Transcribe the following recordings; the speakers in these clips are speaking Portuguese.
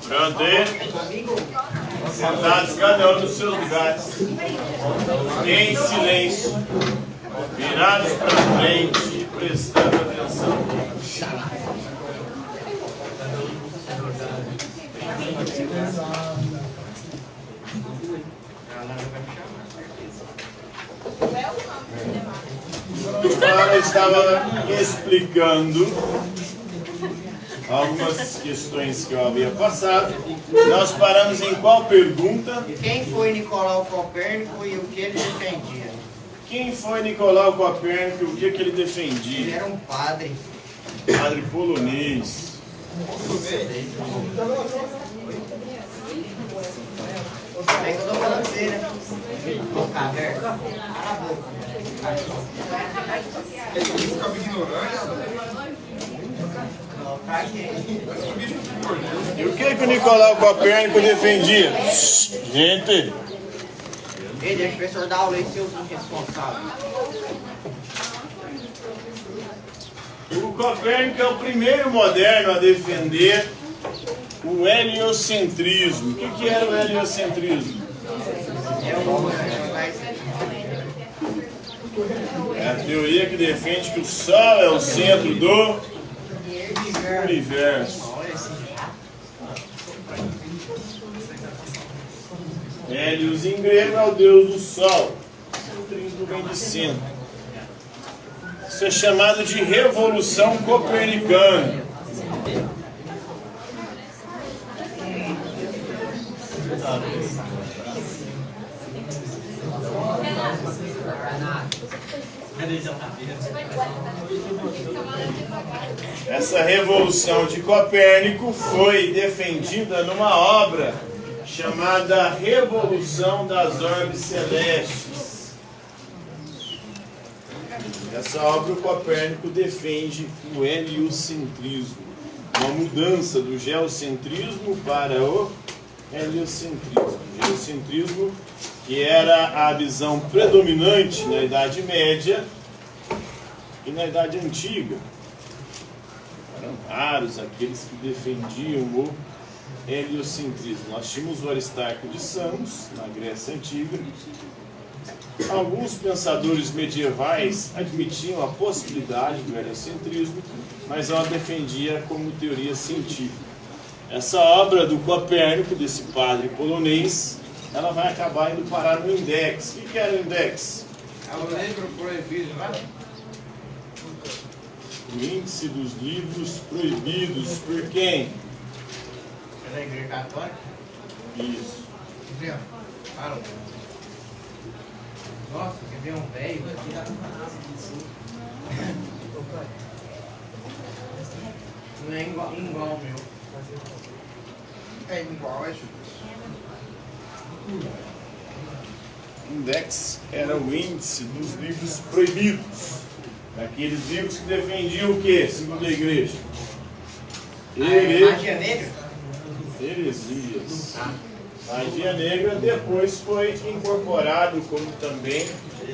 Pronto aí? Sentados cada um nos seus lugares. Em silêncio. Virados para frente, prestando atenção. Eu estava explicando algumas questões que eu havia passado. Nós paramos em qual pergunta? Quem foi Nicolau Copérnico e o que ele defendia? Quem foi Nicolau Copérnico e o que ele defendia? Ele era um padre. Padre polonês. É que eu tô falando pra você, né? Boca aberta. Cala a boca. Ele ficava ignorando. E o que o Nicolau Copérnico defendia? Gente! Ele é professor da aula e seus irresponsáveis. O Copérnico é o primeiro moderno a defender o heliocentrismo. O que era o heliocentrismo? É a teoria que defende que o Sol é o centro do universo. Hélios em grego é o deus do Sol. O centrismo vem de centro. Isso é chamado de Revolução Copernicana. Essa revolução de Copérnico foi defendida numa obra chamada Revolução das Orbes Celestes. Nessa obra o Copérnico defende o heliocentrismo, uma mudança do geocentrismo para o heliocentrismo. O geocentrismo, que era a visão predominante na Idade Média e na Idade Antiga. Eram raros aqueles que defendiam o heliocentrismo. Nós tínhamos o Aristarco de Samos, na Grécia Antiga. Alguns pensadores medievais admitiam a possibilidade do heliocentrismo, mas ela defendia como teoria científica. Essa obra do Copérnico, desse padre polonês, ela vai acabar indo parar no Index. O que era o Index? É o livro proibido, né? O índice dos livros proibidos. Por quem? Pela Igreja Católica? Isso. Fala. Nossa, quer ver um velho? Não é igual ao meu. É igual, é justo. Index era o índice dos livros proibidos. Daqueles livros que defendiam o quê, segundo a igreja? Magia negra? Heresias. Magia negra depois foi incorporado como também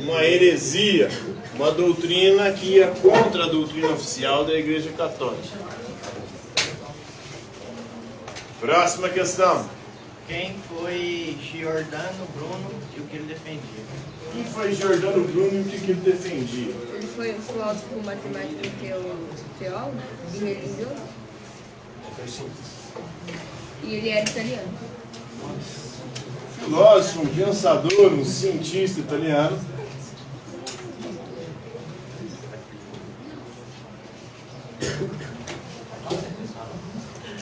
uma heresia, uma doutrina que ia contra a doutrina oficial da Igreja Católica. Próxima questão. Quem foi Giordano Bruno e o que ele defendia? Quem foi Giordano Bruno e o que ele defendia? Ele foi um filósofo, matemático e teólogo e religioso. E ele era italiano. Filósofo, um pensador, um cientista italiano.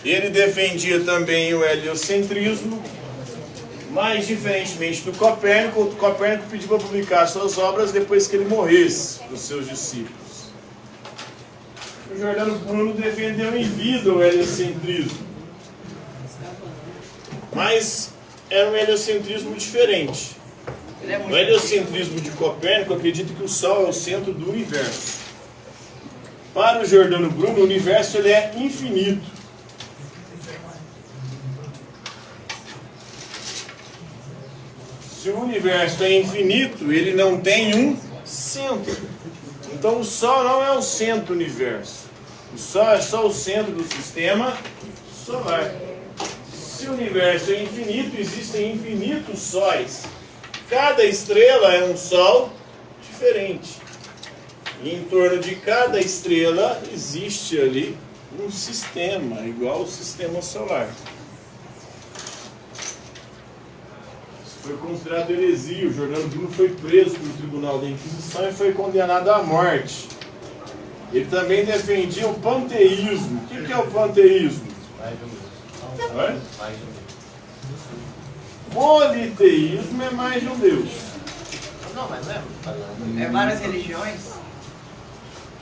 Ele defendia também o heliocentrismo, mas diferentemente do Copérnico, o Copérnico pediu para publicar suas obras depois que ele morresse para os seus discípulos. O Giordano Bruno defendeu em vida o heliocentrismo, mas era um heliocentrismo diferente. O heliocentrismo de Copérnico acredita que o Sol é o centro do universo. Para o Giordano Bruno, o universo ele é infinito. Se o universo é infinito, ele não tem um centro. Então o Sol não é o centro do universo. O Sol é só o centro do sistema solar. Se o universo é infinito, existem infinitos sóis. Cada estrela é um Sol diferente. E em torno de cada estrela existe ali um sistema, igual ao sistema solar. Isso foi considerado heresia. O Jordano Bruno foi preso pelo Tribunal da Inquisição e foi condenado à morte. Ele também defendia o panteísmo. O que é o panteísmo? Politeísmo é mais de um Deus. Não, mas não é. É várias religiões.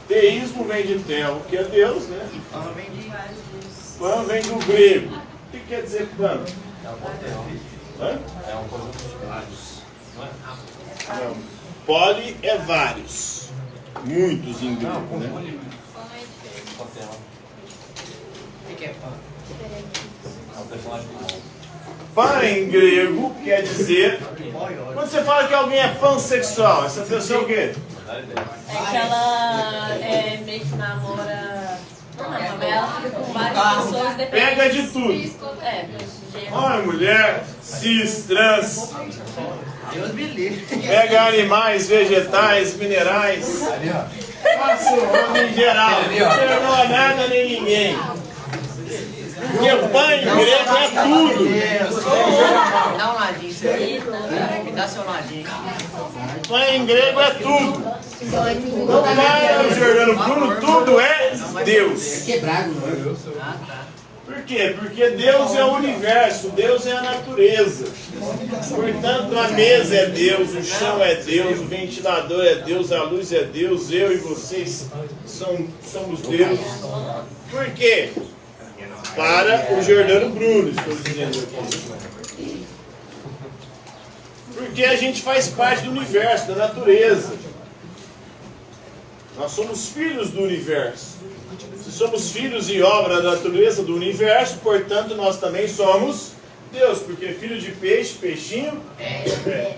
Teísmo vem de Tel, que é Deus, né? Então vem de Pan vem do grego. O que quer dizer pan? É um conjunto de vários. Não é? Não. Poli é vários. Muitos em grego, né? O que é pão? É um personagem do mundo. Pan em grego quer dizer... Quando você fala que alguém é pansexual, essa pessoa é o quê? Verdade dele. É que ela meio que namora. Não namora, ela fica com várias pessoas dependendo. Pega de tudo. Homem, mulher, cis, trans. Deus me livre. Pega animais, vegetais, minerais. Passa o homem em geral. Não perdoa nada nem ninguém. Porque pan em grego é tudo. Dá um ladinho, seu aí. Me dá seu ladinho. Pan em grego é tudo. Não vai o Jordano Bruno, tudo é Deus. Ah, tá. Por quê? Porque Deus é o universo, Deus é a natureza. Portanto, a mesa é Deus, o chão é Deus, o ventilador é Deus, a luz é Deus, eu e vocês somos Deus. Por quê? Para o Jordano Bruno, estou dizendo aqui. Porque a gente faz parte do universo, da natureza. Nós somos filhos do universo. Se somos filhos e obra da natureza do universo, portanto, nós também somos Deus. Porque filho de peixe, peixinho, eu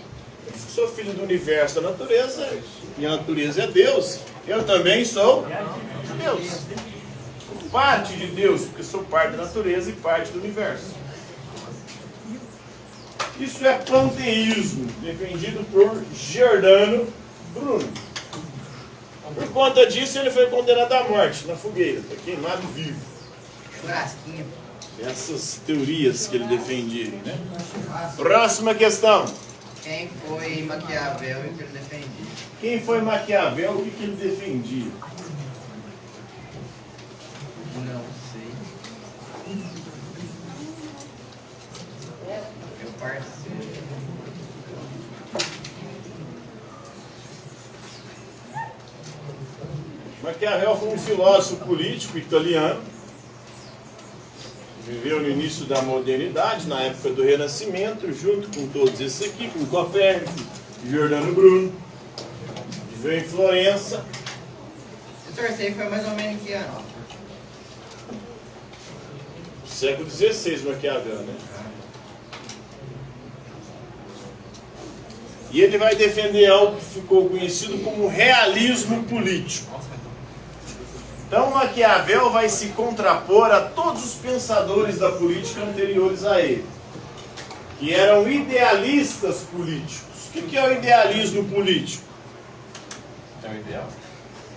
sou filho do universo, da natureza, e a natureza é Deus. Eu também sou Deus. Parte de Deus, porque sou parte da natureza e parte do universo. Isso é panteísmo, defendido por Jordano Bruno. Por conta disso, ele foi condenado à morte na fogueira, foi queimado vivo. Churrasquinho. Essas teorias que ele defendia, né? Próxima questão. Quem foi Maquiavel e o que ele defendia? Quem foi Maquiavel e o que ele defendia? Não sei. Meu parceiro. Maquiavel foi um filósofo político italiano, viveu no início da modernidade, na época do Renascimento, junto com todos esses aqui, com Copérnico, Jordano Bruno, viveu em Florença. Esse torceio foi mais ou menos que ano? Século XVI, Maquiavel, né? E ele vai defender algo que ficou conhecido como realismo político. Então Maquiavel vai se contrapor a todos os pensadores da política anteriores a ele, que eram idealistas políticos. O que é o idealismo político? Tem um ideal.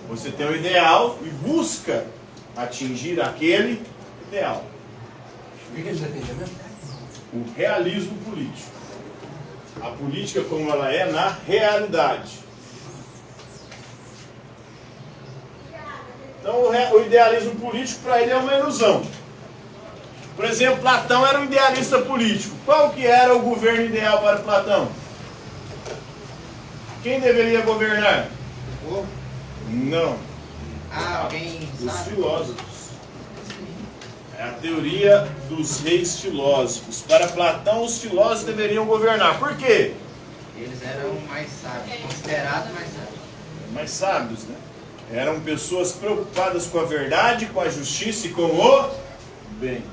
Você tem um ideal e busca atingir aquele ideal. O que eles defendem mesmo? O realismo político. A política como ela é na realidade. Então o idealismo político para ele é uma ilusão. Por exemplo, Platão era um idealista político. Qual que era o governo ideal para Platão? Quem deveria governar? Povo? Não. Ah, alguém Os sabe? filósofos. É a teoria dos reis filósofos. Para Platão, os filósofos deveriam governar. Por quê? Eles eram mais sábios, considerados mais sábios. Mais sábios, né? Eram pessoas preocupadas com a verdade, com a justiça e com o bem.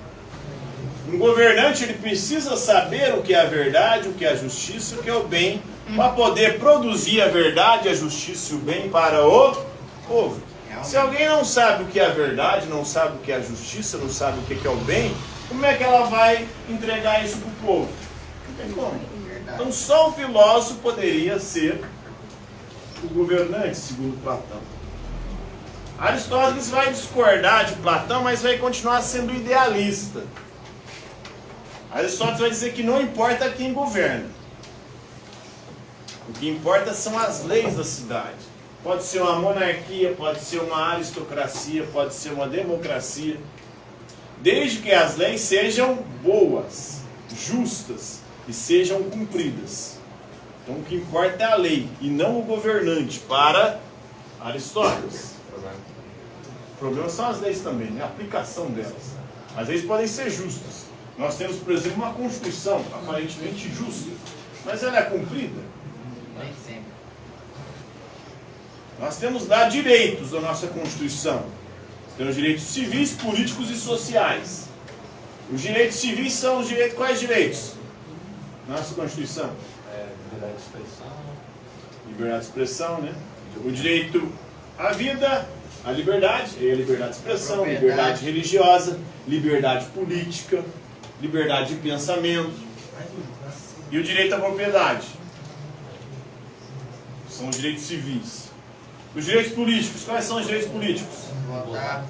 Um governante, ele precisa saber o que é a verdade, o que é a justiça e o que é o bem, para poder produzir a verdade, a justiça e o bem para o povo. É Se alguém não sabe o que é a verdade, não sabe o que é a justiça, não sabe o que é o bem, como é que ela vai entregar isso para o povo? Não tem como. Então só o filósofo poderia ser o governante, segundo Platão. Aristóteles vai discordar de Platão, mas vai continuar sendo idealista. Aristóteles vai dizer que não importa quem governa. O que importa são as leis da cidade. Pode ser uma monarquia, pode ser uma aristocracia, pode ser uma democracia. Desde que as leis sejam boas, justas e sejam cumpridas. Então o que importa é a lei e não o governante, para Aristóteles. O problema são as leis também, né? A aplicação delas. As leis podem ser justas. Nós temos, por exemplo, uma Constituição aparentemente justa, mas ela é cumprida? Nem sempre. Nós temos lá direitos da nossa Constituição. Temos direitos civis, políticos e sociais. Os direitos civis são os direitos... Quais direitos? Nossa Constituição. Liberdade de expressão. Liberdade de expressão, né? O direito à vida, à liberdade, é a liberdade de expressão, liberdade religiosa, liberdade política, liberdade de pensamento. E o direito à propriedade. São os direitos civis. Os direitos políticos, quais são os direitos políticos? Votar.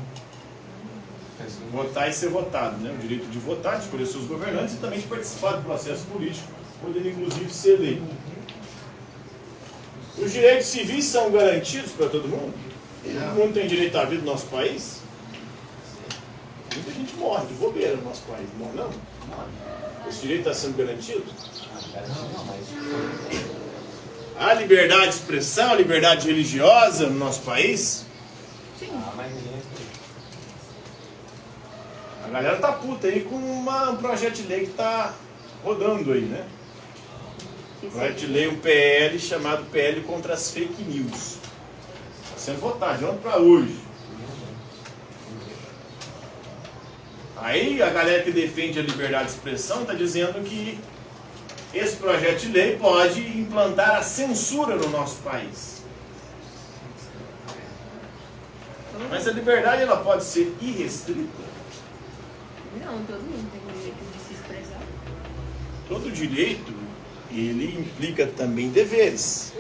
Votar e ser votado, né? O direito de votar, de escolher seus governantes e também de participar do processo político, podendo inclusive ser eleito. Os direitos civis são garantidos para todo mundo? Todo mundo tem direito à vida no nosso país? Muita gente morre de bobeira no nosso país, não? Não. Esse direito está sendo garantido? Não, mas... Há liberdade de expressão, liberdade religiosa no nosso país? Ah, mas ninguém... A galera tá puta aí com um projeto de lei que tá rodando aí, né? Projeto de lei, um PL chamado PL contra as fake news. Está sendo votado de ontem para hoje. Aí a galera que defende a liberdade de expressão está dizendo que esse projeto de lei pode implantar a censura no nosso país. Mas a liberdade ela pode ser irrestrita? Não, todo mundo tem o direito de se expressar. Todo direito, ele implica também deveres.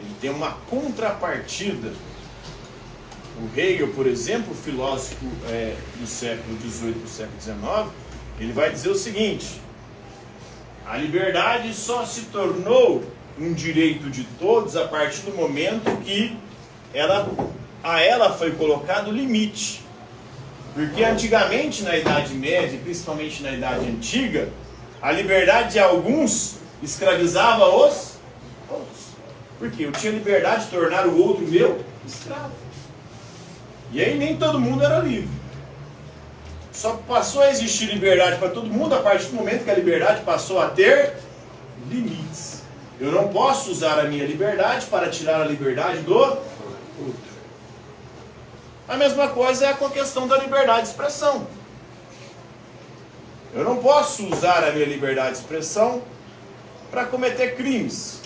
Ele tem uma contrapartida. O Hegel, por exemplo, filósofo do século XVIII e do século XIX, ele vai dizer o seguinte: a liberdade só se tornou um direito de todos a partir do momento que a ela foi colocado limite. Porque antigamente, na Idade Média, principalmente na Idade Antiga, a liberdade de alguns escravizava os outros. Por quê? Eu tinha liberdade de tornar o outro meu escravo. E aí nem todo mundo era livre. Só passou a existir liberdade para todo mundo a partir do momento que a liberdade passou a ter limites. Eu não posso usar a minha liberdade para tirar a liberdade do outro. A mesma coisa é com a questão da liberdade de expressão. Eu não posso usar a minha liberdade de expressão para cometer crimes.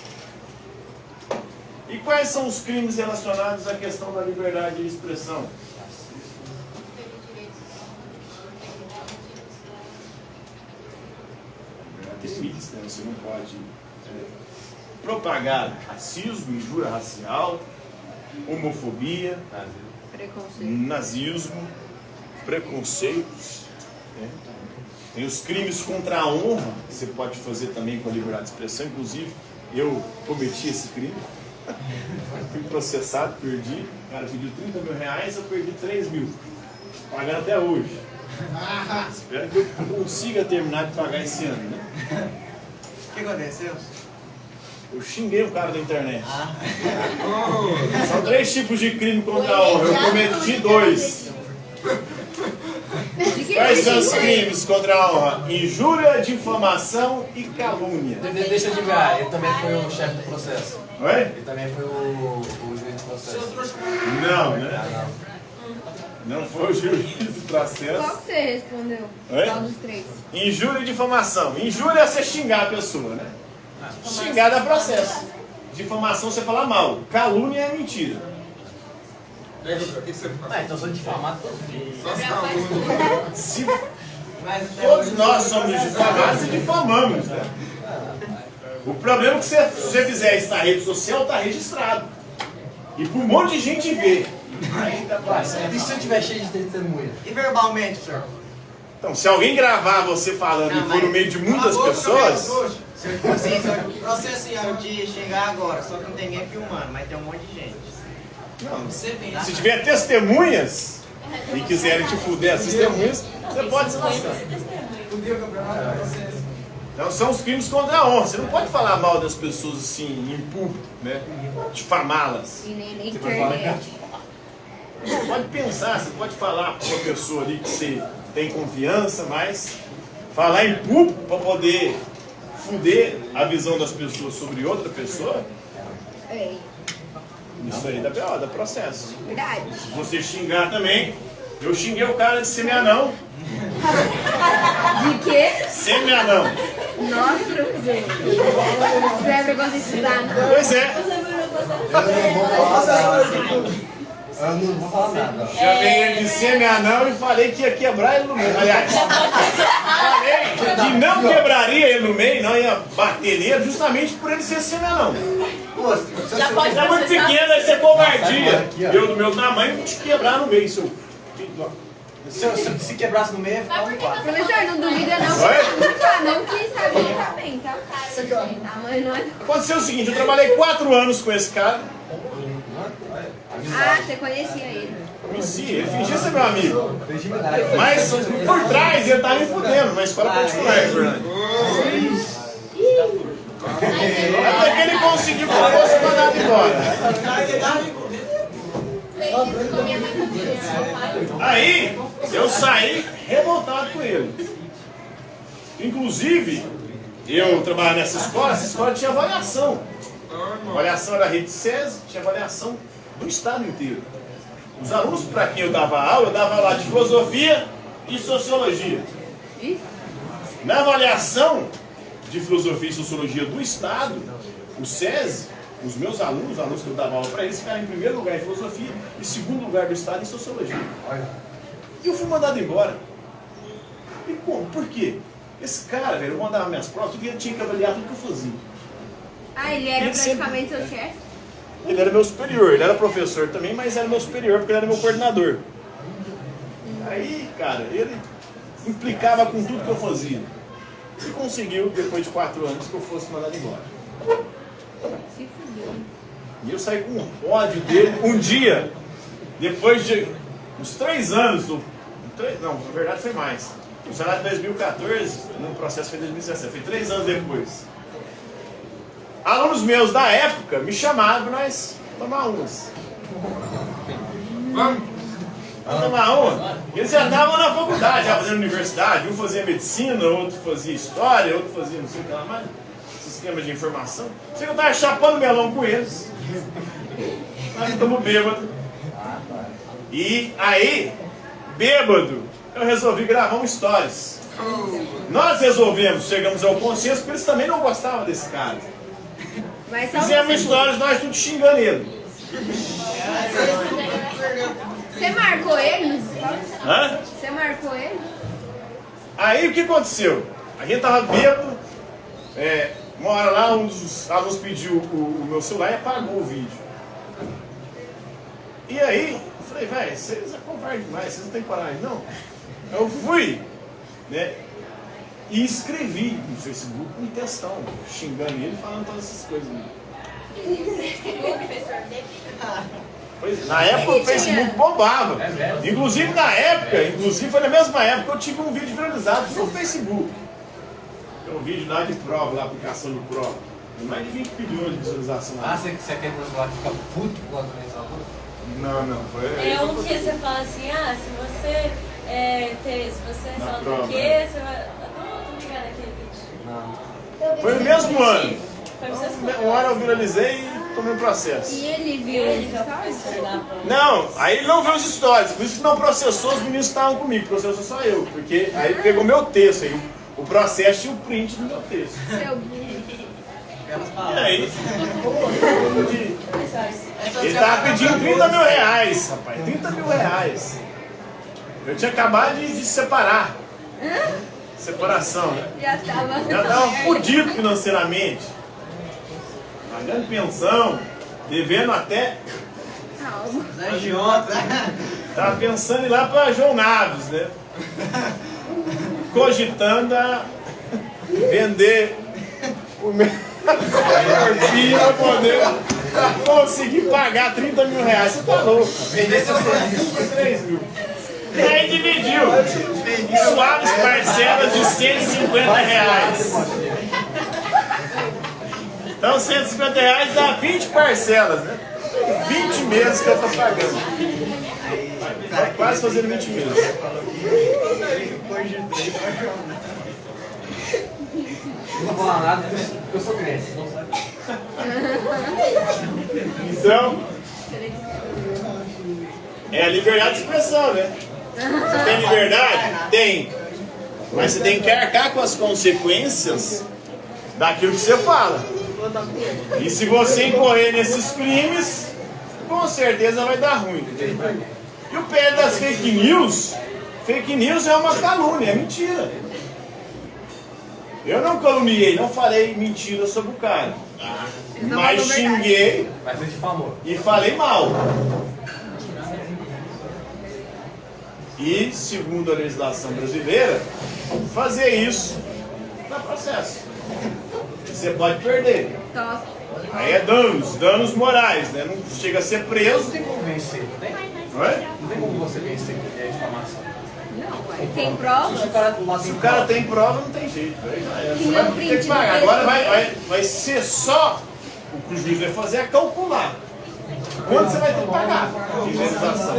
E quais são os crimes relacionados à questão da liberdade de expressão? Tem limites, né? Você não pode propagar racismo, injúria racial, homofobia, nazismo, preconceitos. Né? Tem os crimes contra a honra, que você pode fazer também com a liberdade de expressão. Inclusive, eu cometi esse crime. Fui processado, perdi. O cara pediu 30 mil reais, eu perdi 3 mil. Pagando até hoje. Espero que eu consiga terminar de pagar esse ano, né? O que aconteceu? Eu xinguei o cara da internet. São 3 tipos de crime contra a honra. Eu cometi 2. Quais são os crimes contra a honra? Injúria, difamação e calúnia. Deixa eu adivinhar, ele também foi o chefe do processo. Oi? Ele também foi o juiz do processo. Não, né? Não foi o juiz do processo. Qual que você respondeu? Oi? Qual dos 3? Injúria e difamação. Injúria é você xingar a pessoa, né? Xingar dá processo. Difamação você falar mal. Calúnia é mentira. Então sou difamado todo dia. Se Mas até todos hoje- nós somos difamados e difamamos, né? O problema é que se você fizer isso na rede social, está registrado. E por um monte de gente ver. Aí tá passando. E se eu tiver cheio de testemunha? E verbalmente, senhor? Então, se alguém gravar você falando e for no meio de muitas pessoas, Se eu, tipo assim, se eu processar eu te xingar agora, só que não tem ninguém filmando, mas tem um monte de gente. se tiver testemunhas e quiserem te fuder as testemunhas, você pode se lascar. Então são os crimes contra a honra. Você não pode falar mal das pessoas assim, em público, né? Difamá-las. E nem na internet. Você pode pensar, você pode falar para uma pessoa ali que você tem confiança, mas falar em público para poder fuder a visão das pessoas sobre outra pessoa, É, isso aí dá B.O., dá processo. verdade. Se você xingar também, eu xinguei o cara de semi-anão. De quê? Semi-anão. Nossa, professor. Você é preconceituado. Pois é. Eu não vou falar nada. Chamei ele de semi-anão e falei que ia quebrar ele no meio. Aliás, falei que não quebraria ele no meio, não ia bater nele, justamente por ele ser semi-anão. Já pode Você é muito processar. pequeno, aí você é covardia. Eu, do meu tamanho, vou te quebrar no meio, seu. Se quebrasse no meio, ia ficar um quadro. Professor, não duvida não. Não que sabe ele tá bem, tá? Tamanho não é... Aconteceu o seguinte, eu trabalhei 4 anos com esse cara. Ah, você conhecia ele. Conheci, ele fingia ser meu amigo. Mas por trás ele tava me fudendo, na escola particular, Fernando. Até que ele conseguiu que eu fosse mandado embora. Aí eu saí revoltado com ele. Inclusive, eu trabalhava nessa escola, essa escola tinha avaliação. A avaliação era da rede SESI, tinha avaliação do estado inteiro. Os alunos para quem eu dava aula de filosofia e sociologia. Na avaliação de filosofia e sociologia do estado, o SESI, os meus alunos, os alunos que eu dava aula para eles, ficaram em primeiro lugar em filosofia e segundo lugar do estado em sociologia. E eu fui mandado embora. E como? Por quê? Esse cara, velho, eu mandava minhas provas, eu tinha que avaliar tudo que eu fazia. Ah, ele era praticamente seu chefe? Ele era meu superior, ele era professor também, mas era meu superior porque ele era meu coordenador. Aí, cara, ele implicava com tudo que eu fazia. E conseguiu, depois de 4 anos, que eu fosse mandado embora. Se fudeu. E eu saí com ódio dele um dia, depois de uns 3 anos, não, na verdade foi mais. O salário de 2014, no processo foi em 2017, foi 3 anos depois. Alunos meus da época me chamaram para nós tomar umas. Vamos tomar uma? Eles já estavam na faculdade, já fazendo universidade. Um fazia medicina, outro fazia história, outro fazia não sei o que lá mais. Sistema de informação. Sei que eu estava chapando melão com eles. Nós estamos bêbados. E aí, bêbado, eu resolvi gravar um stories. Nós resolvemos, chegamos ao consenso, porque eles também não gostavam desse cara. Mas só Fizemos stories, nós tudo xingando ele. Você marcou ele nos stories? Hã? Você marcou ele? Aí o que aconteceu? A gente tava bêbado, uma hora lá um dos alunos pediu o meu celular e apagou o vídeo. E aí, eu falei, velho, vocês é covarde demais, vocês não têm coragem, não? Eu fui, né, e escrevi no Facebook um textão, xingando ele, falando todas essas coisas. Pois, na época o Facebook bombava. Inclusive na época, foi na mesma época que eu tive um vídeo viralizado no Facebook. Tem um vídeo lá de prova, lá, aplicação de prova. Tem mais de 20 milhões de visualização lá. Ah, você quer que o ficar puto com a organização? Não, foi. É um que você fala assim, se você se você Na só prova. do que, você vai. Não ligar naquele vídeo. Não. Foi no mesmo ano. Foi pra vocês Uma hora eu viralizei e tomei um processo. E ele viu os stories? Não, aí ele não viu os stories, por isso que não processou, os meninos estavam comigo, processou só eu, porque aí pegou meu texto, aí o processo e o print do meu texto. Seu burro. Aquelas E palavras. aí, Ele estava pedindo 30 mil reais, rapaz. 30 mil reais. Eu tinha acabado de separar. Separação, né? Já tava fudido financeiramente. Pagando pensão, devendo até. Tava pensando em ir lá para João Naves, né? Cogitando a vender o meu corpinho para poder conseguir pagar 30 mil reais. Você tá louco? Vender seus serviços. 3 mil. E aí dividiu. Suaves parcelas de 150 reais. Então 150 reais dá 20 parcelas, né? 20 meses que eu tô pagando. Tá quase fazendo 20 meses. Não vou falar nada, eu sou crente. Então, é a liberdade de expressão, né? Você tem liberdade? Tem. Mas você tem que arcar com as consequências daquilo que você fala. E se você incorrer nesses crimes, com certeza vai dar ruim. E o pé das fake news é uma calúnia, é mentira. Eu não caluniei, não falei mentira sobre o cara. Mas xinguei Mas você difamou. e falei mal. E, segundo a legislação brasileira, fazer isso dá processo. Você pode perder. Top. Aí é danos morais, né? Não chega a ser preso. Não tem como vencer, não tem? Não é? Não tem como você vencer difamação. Não, aí tem prova. Se o cara lá Se o cara tem prova, não tem jeito. Aí já era. Que Você meu vai ter print que pagar. não Agora vai ser só o que o juiz vai fazer é calcular. Quanto você vai ter que pagar de indenização?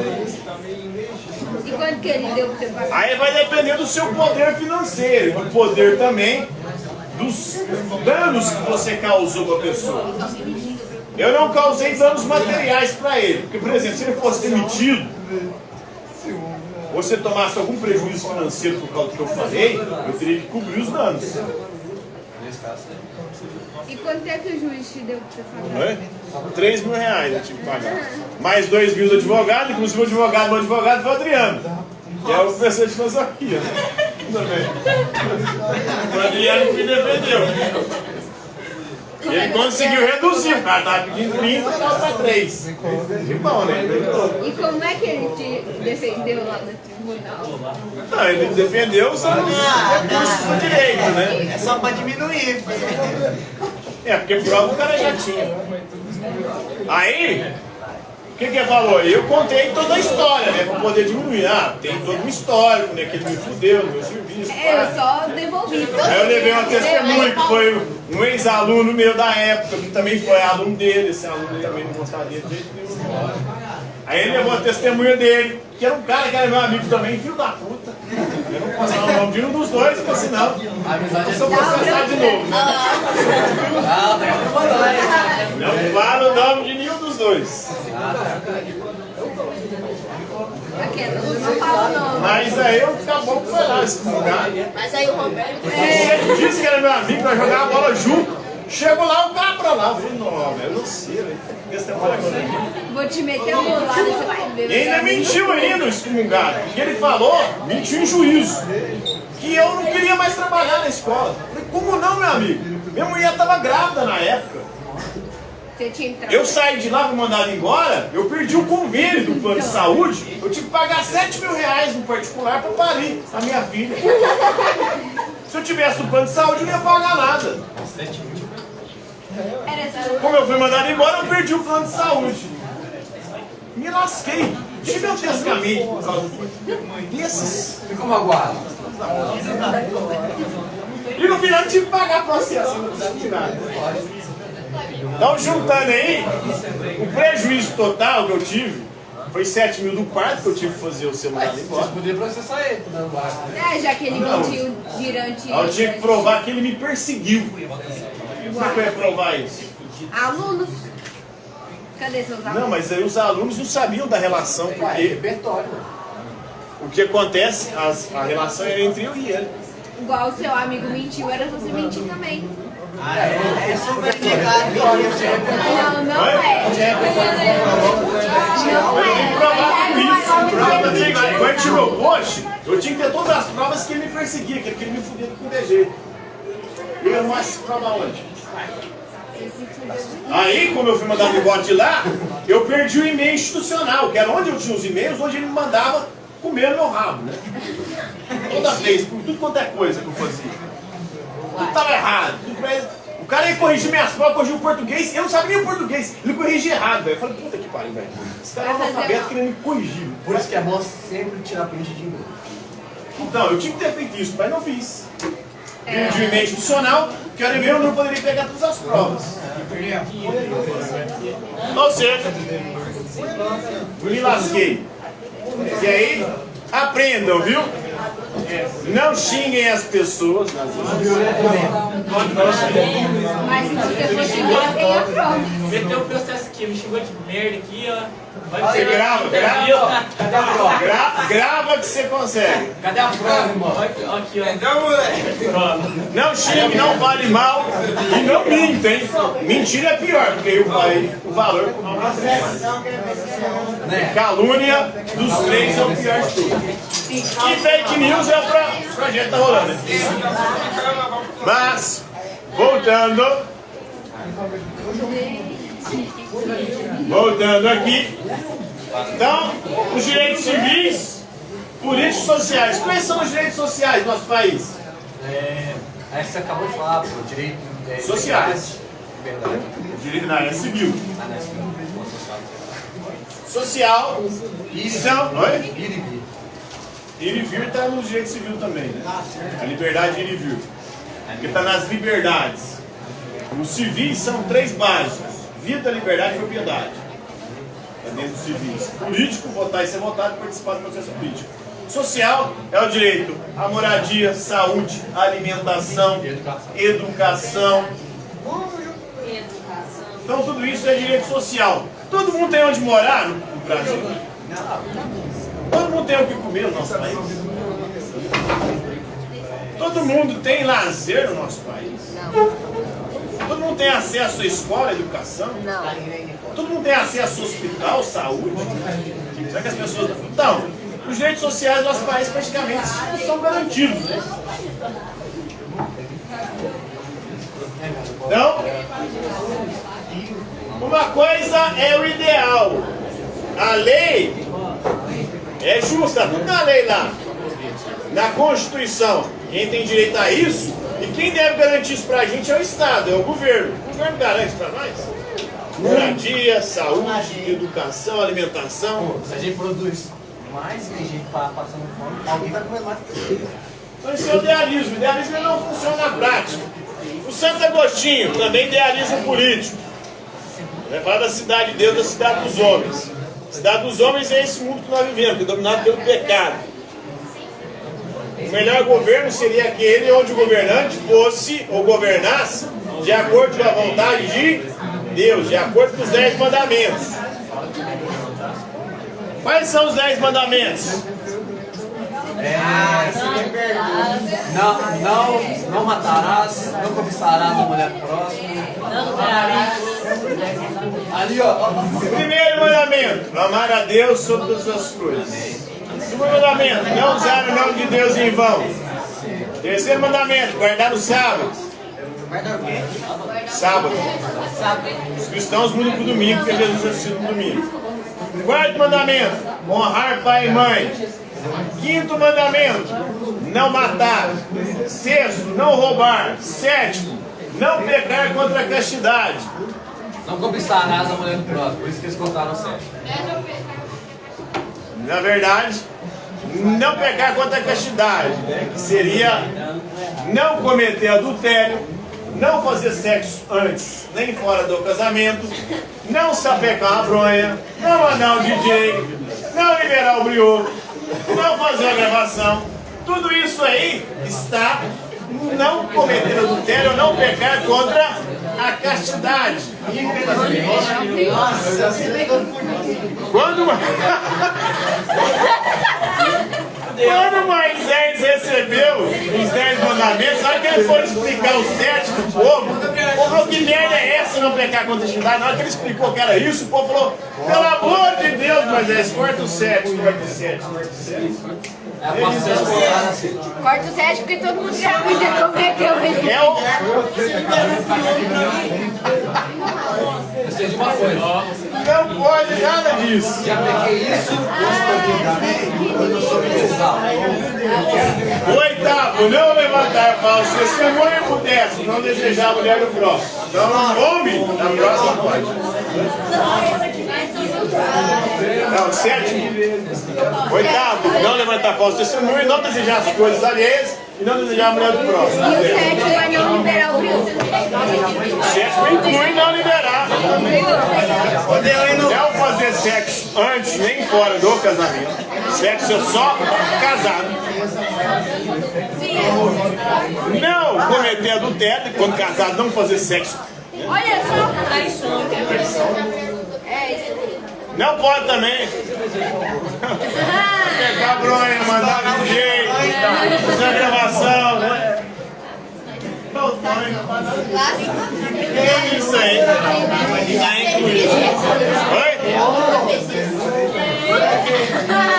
E quanto que ele deu pra você pagar? Aí vai depender do seu poder financeiro, do poder também dos danos que você causou para a pessoa. Eu não causei danos materiais para ele, porque, por exemplo, se ele fosse demitido, ou você tomasse algum prejuízo financeiro por causa do que eu falei, eu teria que cobrir os danos. nesse caso, né? E quanto é que o juiz te deu pra você Não pagar? é? 3 mil reais eu tive que pagar. Mais 2 mil do advogado, inclusive o advogado foi o Adriano, que é o professor de filosofia. Também. O Adriano me defendeu. E ele conseguiu reduzir, o cara estava pedindo 30 para 3. Que bom, né? E como é que ele te defendeu lá no tribunal? Não, ele me defendeu usando recursos do direito, né? É só pra diminuir. É, porque prova o cara já tinha. Aí, o que ele falou? Eu contei toda a história, né? Pra poder diminuir. Ah, tem todo um histórico, né? Que ele me fudeu no meu serviço. Eu só devolvi. Aí eu levei uma testemunha que foi um ex-aluno meu da época, que também foi aluno dele. Esse aluno dele também não gostava dele de jeito nenhum. Aí ele levou a testemunha dele, que era um cara que era meu amigo também, filho da puta. Eu não posso falar o nome de um dos dois, porque senão A amizade eu sou processado de novo. Né? Ah, tá gravando aí. Não falo o nome de nenhum dos dois. Aquela, eu não falo não. Mas aí eu acabou que foi lá esse lugar. Mas aí o Roberto Ele disse que era meu amigo, nós jogávamos a bola junto. Chegou lá, o cara pra lá. Eu falei, não, velho, eu não sei, velho. Vou te meter a bolada, você vai ver. E ainda mentiu ainda, o excomungado. Porque ele falou, mentiu em juízo, que eu não queria mais trabalhar na escola. Eu falei, como não, meu amigo? Minha mulher estava grávida na época. Você tinha que Eu saí de lá, fui mandado embora, eu perdi o convênio do plano de saúde, eu tive que pagar 7 mil reais no particular para parir a minha filha. Se eu tivesse o plano de saúde, eu não ia pagar nada. Era essa. Como eu fui mandado embora, eu perdi o plano de saúde. Me lasquei. Gigantescamente por causa desses. Ficou magoado. E no final eu tive que pagar processo. Então, juntando aí, o prejuízo total que eu tive foi 7 mil do quarto que eu tive que fazer o ser mandado embora. Vocês poderiam processar ele por dando barco. É, já que ele mentiu durante... Aí eu tinha que provar que ele me perseguiu. Como é que eu ia provar isso? Alunos. Cadê seus alunos? Não, mas aí os alunos não sabiam da relação, Ué, porque repertório. o que acontece, a relação era entre eu e ele. Igual o seu amigo mentiu, era você mentir também. É super ligado. Não, não é. Eu tenho que provar tudo isso. Prova dele. Quando ele tirou o post, eu tinha que ter todas as provas que ele me perseguia, que ele queria me fuder de qualquer jeito. Eu não mais prova onde? Aí, como eu fui mandado embora de lá, eu perdi o e-mail institucional, que era onde eu tinha os e-mails, onde ele me mandava comer no meu rabo, né? Toda vez, por tudo quanto é coisa que eu fazia. Tudo estava errado. O cara ia corrigir minhas provas, corrigir o português, eu não sabia nem o português, ele corrigia errado, velho. Eu falei, puta que pariu, velho. Esse cara é analfabeto querendo me corrigir. Por isso que é bom sempre tirar print de e-mail. Então, eu tinha que ter feito isso, mas não fiz. Perdi o e-mail institucional, que era e-mail, eu não poderia pegar todas as provas. Ou seja, me lasquei. E aí, aprendam, viu? Não xinguem as pessoas nas Mas se você for xingar, tem a prova. Meteu o processo aqui, me xingou de merda aqui, ó. Você grava, Cadê a prova? grava que você consegue. Cadê a prova, irmão? Aqui, ó. Então, moleque. Não xingue, não fale mal e não minta, hein? Mentira é pior, porque aí o valor. Calúnia dos três é o pior de tudo. E fake news é o projeto que tá rolando, né? Mas, voltando. Voltando aqui. Então, os direitos civis, políticos e sociais. Quais são os direitos sociais do nosso país? Aí você acabou de falar, pô, direito... Sociais. Verdade. Direito na área civil. Ah, não é assim. Social. São. Oi? Ir e vir. Ir e vir está no direito civil também, né? A liberdade de ir e vir. Porque está nas liberdades. Os civis são três básicos: vida, liberdade e propriedade. Está dentro dos civis. Político, votar e ser votado, participar do processo político. Social é o direito à moradia, saúde, alimentação, educação. Então tudo isso é direito social. Todo mundo tem onde morar no Brasil? Todo mundo tem o que comer no nosso país? Todo mundo tem lazer no nosso país? Todo mundo tem acesso à escola, à educação? Todo mundo tem acesso ao hospital, saúde? Será que as pessoas... Então, os direitos sociais do nosso país praticamente são garantidos, né? Então, uma coisa é o ideal. A lei é justa, tudo na lei lá. Na Constituição, quem tem direito a isso, e quem deve garantir isso pra gente é o Estado, é o governo. O governo garante isso pra nós? Moradia, saúde, educação, alimentação. Se a gente produz mais, tem gente passando fome, alguém vai comer mais. Então isso é o idealismo. O idealismo não funciona na prática. O Santo Agostinho também idealiza o político. Vai falar da cidade de Deus, da cidade dos homens. A cidade dos homens é esse mundo que nós vivemos, que é dominado pelo pecado. O melhor governo seria aquele onde o governante fosse ou governasse de acordo com a vontade de Deus, de acordo com os 10 mandamentos. Quais são os 10 mandamentos? Não matarás, não cobiçarás a mulher próxima. Não darás. Ali, ó. Primeiro mandamento: amar a Deus sobre todas as coisas. Segundo mandamento: não usar o nome de Deus em vão. Terceiro mandamento: guardar o sábado. Sábado. Os cristãos mudam para o domingo, porque Jesus assistiu no domingo. Quarto mandamento: honrar pai e mãe. Quinto mandamento: não matar. Sexto: não roubar. Sétimo: não pecar contra a castidade. Não cobiçarás a mulher do próximo, por isso que eles cortaram o sétimo. Na verdade, não pecar contra a castidade, né? Que seria não cometer adultério, não fazer sexo antes nem fora do casamento, não sapecar uma bronha, não mandar um DJ, não liberar o brioco, não fazer a gravação. Tudo isso aí está não cometer adultério, não pecar contra a castidade. Quando Moisés recebeu os 10 mandamentos, casamento, sabe que ele foi explicar o 7 do povo? Porra, que merda é essa não pecar contra a divindade? Na hora que ele explicou que era isso, o povo falou, pelo amor de Deus, Moisés, corta o 7, corta o 7, corta o 7. Corta o 7 porque todo mundo já cometeu ele. É o... Eu sei de uma coisa. Não pode nada disso. Já peguei isso, quando eu sou universal. Oitavo, não levantar falso testemunho por 10, não desejar a mulher do próximo. Então, o homem da próxima pode. Não, sétimo. Oitavo, não levantar falso testemunho, não desejar as coisas alheias e não desejar a mulher do próximo. E o 7 vai não liberar o Rio. Sétimo inclui não liberar. Não fazer sexo antes nem fora do casamento. Sexo é só casado. Não cometer adultério, quando casado não fazer sexo. Olha só. Traição. É isso. Não pode também. Pegar bronha, mandar de jeito, fazer a gravação, né? É isso aí. Oi?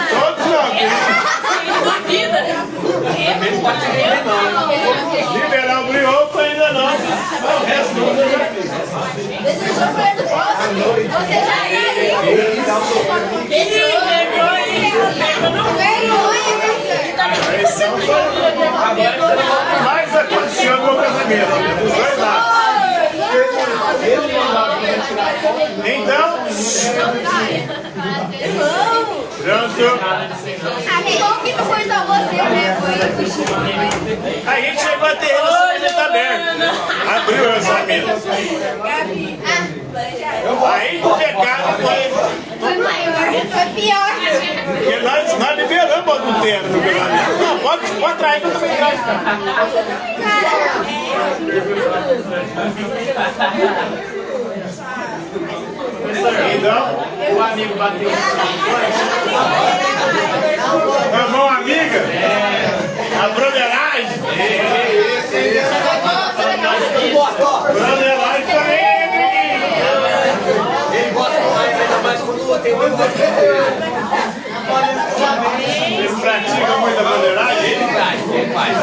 Todos não. Liberar o brioco ainda não. O resto não eu já fiz. Desejou mulher do próximo. Você já é ali. O que mais aconteceu no meu casamento? Dos dois lados. Então, pronto. Ah, que bom que não foi só você, né? Foi. A gente chegou a ter relacionamento aberto. Abriu o relacionamento. Gabi. Aí o pecado Foi maior, foi pior. porque nós liberamos o adultério no casamento. Não, pode trair que eu também traio. Então, O amigo bateu. a mão amiga, a broderagem. Broderagem também é menino. Ele gosta mais, ainda mais quando tem muito. Eles praticam muita broderagem? Ele faz.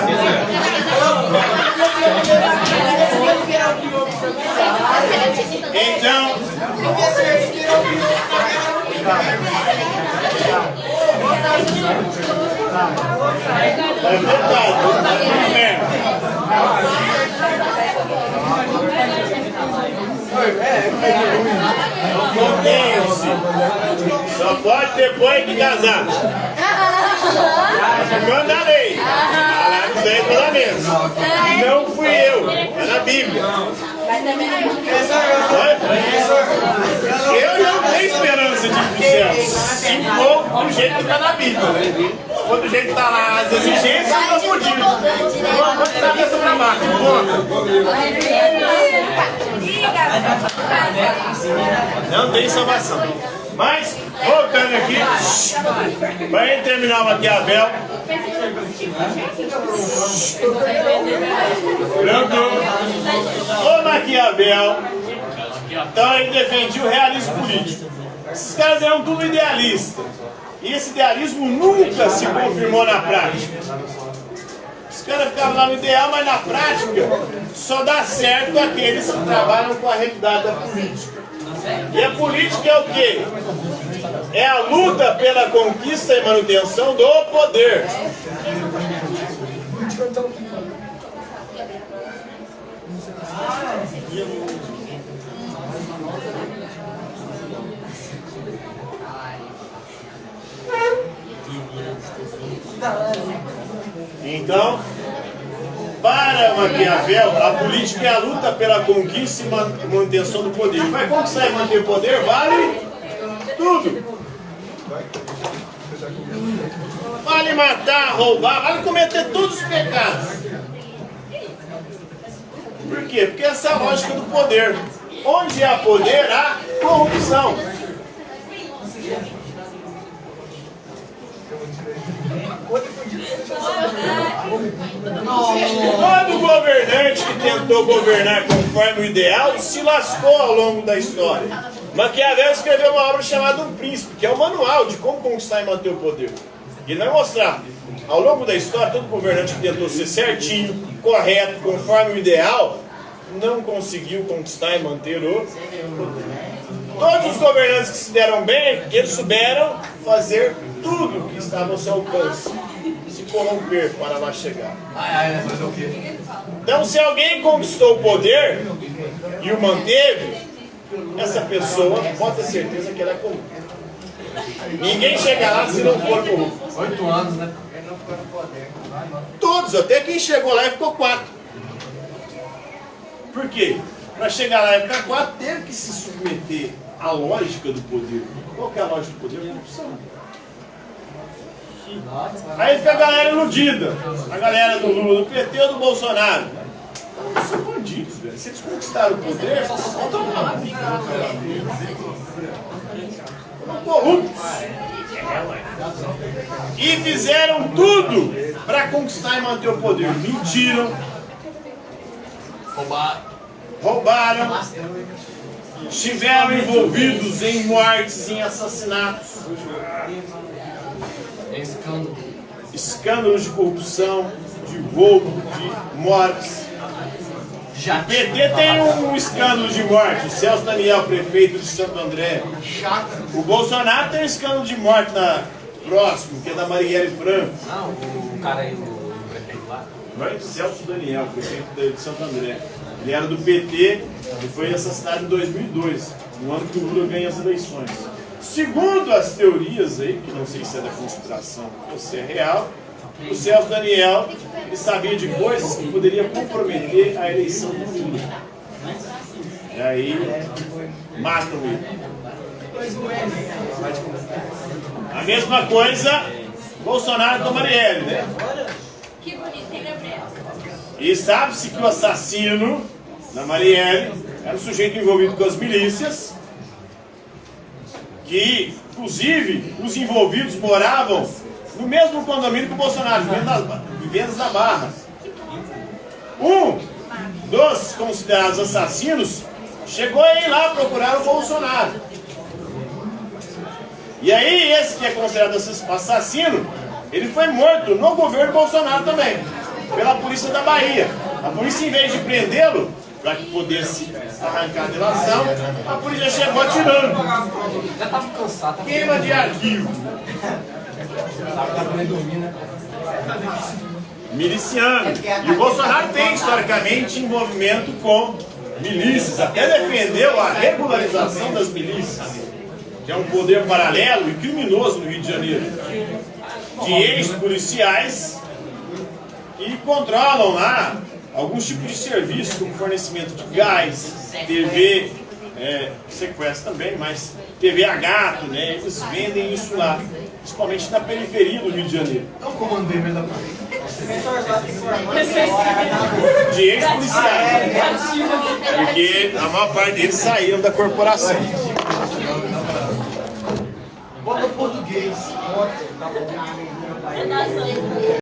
Então, é verdade. Só pode depois de casar. Manda a lei. Lá nos 10 mandamentos. Não fui eu, é na Bíblia. Eu não tenho esperança de ir pro céu. Se for do jeito que está na Bíblia. Se for do jeito que está lá as exigências, eu estou fodido. Vou de cabeça para baixo. Não tem salvação. Mas, voltando aqui, para gente terminar o Maquiavel. Pronto. O Maquiavel, então ele defendia o realismo político. Esses caras eram tudo idealistas. E esse idealismo nunca se confirmou na prática. Os caras ficavam lá no ideal, mas na prática só dá certo aqueles que trabalham com a realidade da política. E a política é o quê? É a luta pela conquista e manutenção do poder. Então, para Maquiavel, a política é a luta pela conquista e manutenção do poder. Mas conquistar e manter o poder vale tudo. Vale matar, roubar, vale cometer todos os pecados. Por quê? Porque essa é a lógica do poder. Onde há poder, há corrupção. Todo governante que tentou governar conforme o ideal se lascou ao longo da história. Maquiavel escreveu uma obra chamada Um Príncipe, que é um manual de como conquistar e manter o poder. Ele vai mostrar, ao longo da história, todo governante que tentou ser certinho, correto, conforme o ideal, não conseguiu conquistar e manter o poder. Todos os governantes que se deram bem, eles souberam fazer tudo que estava ao seu alcance, se corromper para lá chegar. Fazer o quê? Então, se alguém conquistou o poder e o manteve, essa pessoa pode ter certeza que ela é corrupta. Ninguém chega lá se não for corrupto. 8 anos, né? Ele não ficou no poder. Todos, até quem chegou lá e ficou 4. Por quê? Para chegar lá e ficar 4, teve que se submeter à lógica do poder. Qual que é a lógica do poder? A corrupção. Aí fica a galera iludida. A galera do Lula, do PT ou do Bolsonaro. Eles são bandidos, velho. Se eles conquistaram o poder, só soltam uma corruptos. E fizeram tudo para conquistar e manter o poder. Mentiram. Roubaram. Estiveram envolvidos em mortes, em assassinatos. Escândalos de corrupção, de roubo, de mortes. O PT tem um escândalo de morte. O Celso Daniel, prefeito de Santo André. O Bolsonaro tem um escândalo de morte próximo, que é da Marielle Franco. Não, o cara aí, o prefeito lá. Celso Daniel, prefeito de Santo André. Ele era do PT e foi assassinado em 2002, no ano que o Lula ganha as eleições. Segundo as teorias aí, que não sei se é da conspiração ou se é real, o Celso Daniel ele sabia de coisas que poderiam comprometer a eleição do Lula. E aí matam ele. A mesma coisa Bolsonaro com a Marielle, né? Que bonito, hein, Gabriel? E sabe-se que o assassino da Marielle era um sujeito envolvido com as milícias, que, inclusive, os envolvidos moravam no mesmo condomínio que o Bolsonaro, vivendo na Barra. Um dos considerados assassinos chegou a ir lá procurar o Bolsonaro. E aí, esse que é considerado assassino, ele foi morto no governo Bolsonaro também, pela polícia da Bahia. A polícia, em vez de prendê-lo, para que pudesse arrancar a delação, a polícia chegou atirando. Já tava cansado. Queima de arquivo. Tava também dormindo, né? Miliciano. E o Bolsonaro tem, historicamente, envolvimento com milícias. Até defendeu a regularização das milícias, que é um poder paralelo e criminoso no Rio de Janeiro, de ex-policiais que controlam lá alguns tipos de serviços, como fornecimento de gás, TV, sequestro também, mas TV a gato, né? Eles vendem isso lá, principalmente na periferia do Rio de Janeiro. É o comando vermelho da polícia. De ex-policiais, porque a maior parte deles saíram da corporação. Bota português. É nossa.